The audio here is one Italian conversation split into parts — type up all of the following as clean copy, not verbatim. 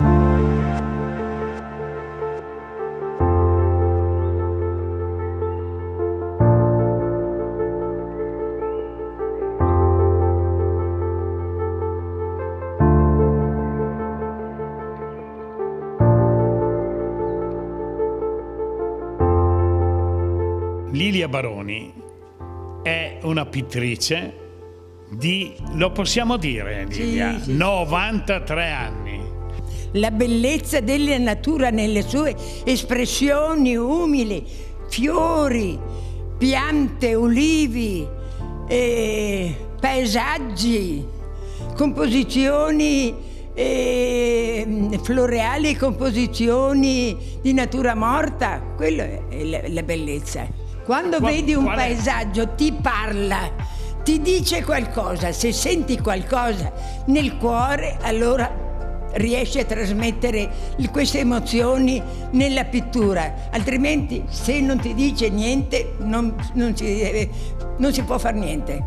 Lilia Baroni è una pittrice di, lo possiamo dire, Lilia, sì. 93 anni. La bellezza della natura nelle sue espressioni umili, fiori, piante, ulivi, paesaggi, composizioni floreali, composizioni di natura morta. Quello è la bellezza. Quando vedi un paesaggio ti parla, ti dice qualcosa. Se senti qualcosa nel cuore, allora riesci a trasmettere queste emozioni nella pittura. Altrimenti, se non ti dice niente, non si può fare niente.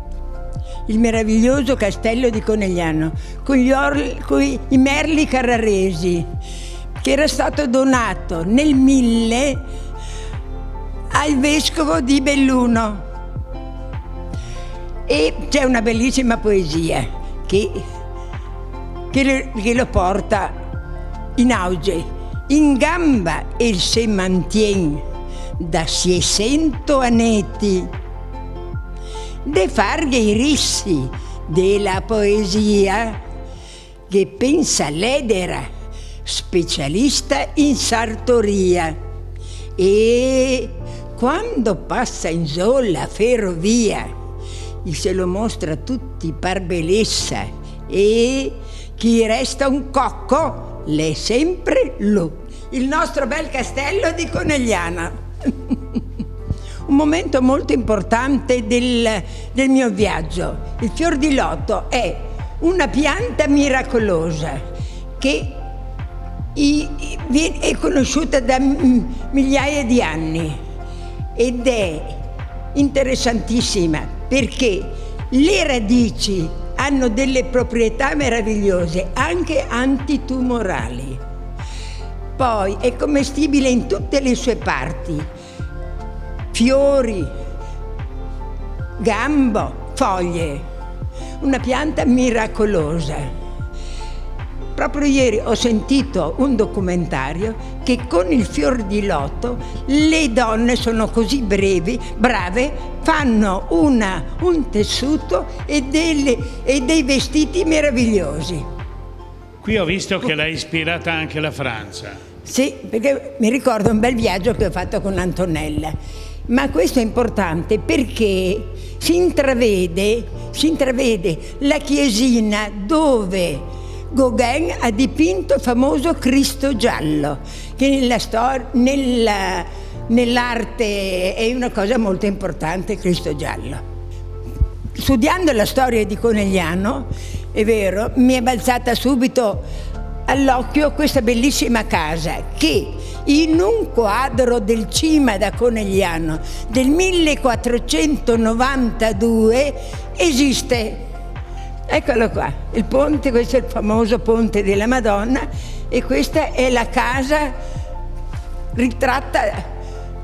Il meraviglioso castello di Conegliano con i merli carraresi, che era stato donato nel 1000 al vescovo di Belluno. E c'è una bellissima poesia che lo porta in auge. In gamba il se mantien da 600 aneti, de farghe i rissi della poesia, che pensa l'edera, specialista in sartoria, e quando passa in sol la ferrovia, se lo mostra tutti par bellezza, e chi resta un cocco l'è sempre lui. Il nostro bel castello di Conegliano. Un momento molto importante del mio viaggio. Il fior di loto è una pianta miracolosa che è conosciuta da migliaia di anni ed è interessantissima perché le radici hanno delle proprietà meravigliose, anche antitumorali. Poi è commestibile in tutte le sue parti: fiori, gambo, foglie. Una pianta miracolosa. Proprio ieri ho sentito un documentario che con il fior di loto le donne sono così brave, fanno un tessuto e dei vestiti meravigliosi. Qui ho visto che l'ha ispirata anche la Francia. Sì, perché mi ricordo un bel viaggio che ho fatto con Antonella. Ma questo è importante perché si intravede la chiesina dove Gauguin ha dipinto il famoso Cristo giallo, che nell'arte è una cosa molto importante, Cristo giallo. Studiando la storia di Conegliano, è vero, mi è balzata subito all'occhio questa bellissima casa che in un quadro del Cima da Conegliano del 1492 esiste. Eccolo qua, il ponte, questo è il famoso ponte della Madonna e questa è la casa ritratta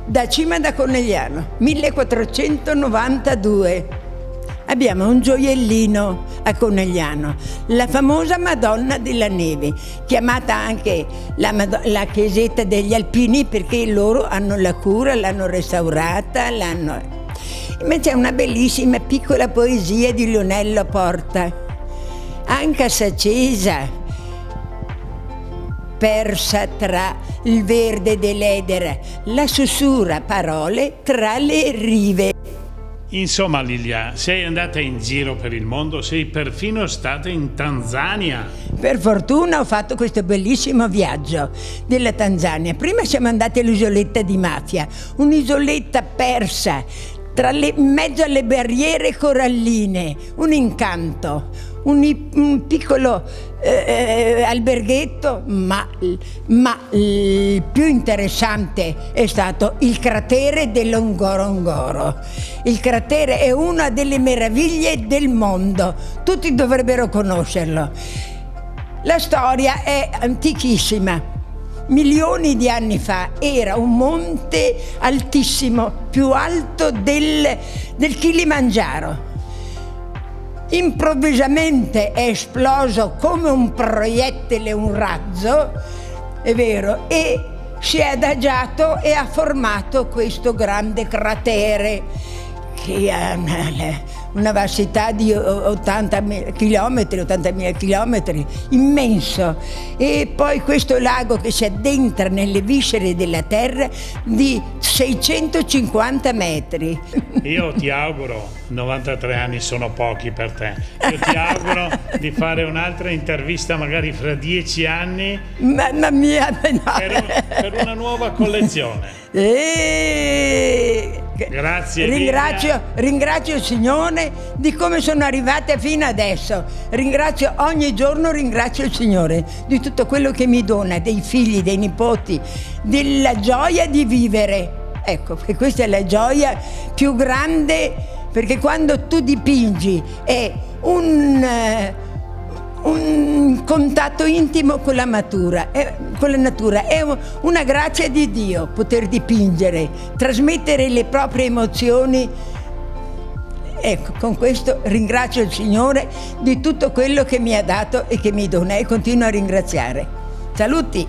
da Cima da Conegliano, 1492. Abbiamo un gioiellino a Conegliano, la famosa Madonna della Neve, chiamata anche la chiesetta degli Alpini perché loro hanno la cura, l'hanno restaurata, Ma c'è una bellissima piccola poesia di Lionello Porta, anche s'accesa, persa tra il verde dell'edera, la sussurra parole tra le rive. Insomma, Lilia, sei andata in giro per il mondo, sei perfino stata in Tanzania. Per fortuna ho fatto questo bellissimo viaggio della Tanzania. Prima siamo andati all'isoletta di Mafia, un'isoletta persa in mezzo alle barriere coralline, un incanto, un piccolo alberghetto, ma il più interessante è stato il cratere dell'Ongorongoro. Il cratere è una delle meraviglie del mondo, tutti dovrebbero conoscerlo. La storia è antichissima. Milioni di anni fa era un monte altissimo, più alto del Kilimangiaro. Improvvisamente è esploso come un proiettile, un razzo, è vero, e si è adagiato e ha formato questo grande cratere che ha una vastità di 80.000 chilometri, immenso. E poi questo lago che si addentra nelle viscere della terra di 650 metri. Io ti auguro, 93 anni sono pochi per te, io ti auguro di fare un'altra intervista magari fra 10 anni. Mamma mia, no. per una nuova collezione. Grazie. Ringrazio il Signore di come sono arrivata fino adesso. Ogni giorno ringrazio il Signore di tutto quello che mi dona, dei figli, dei nipoti, della gioia di vivere. Ecco, che questa è la gioia più grande, perché quando tu dipingi è un contatto intimo con la natura, è una grazia di Dio poter dipingere, trasmettere le proprie emozioni. Ecco, con questo ringrazio il Signore di tutto quello che mi ha dato e che mi dona, e continuo a ringraziare. Saluti!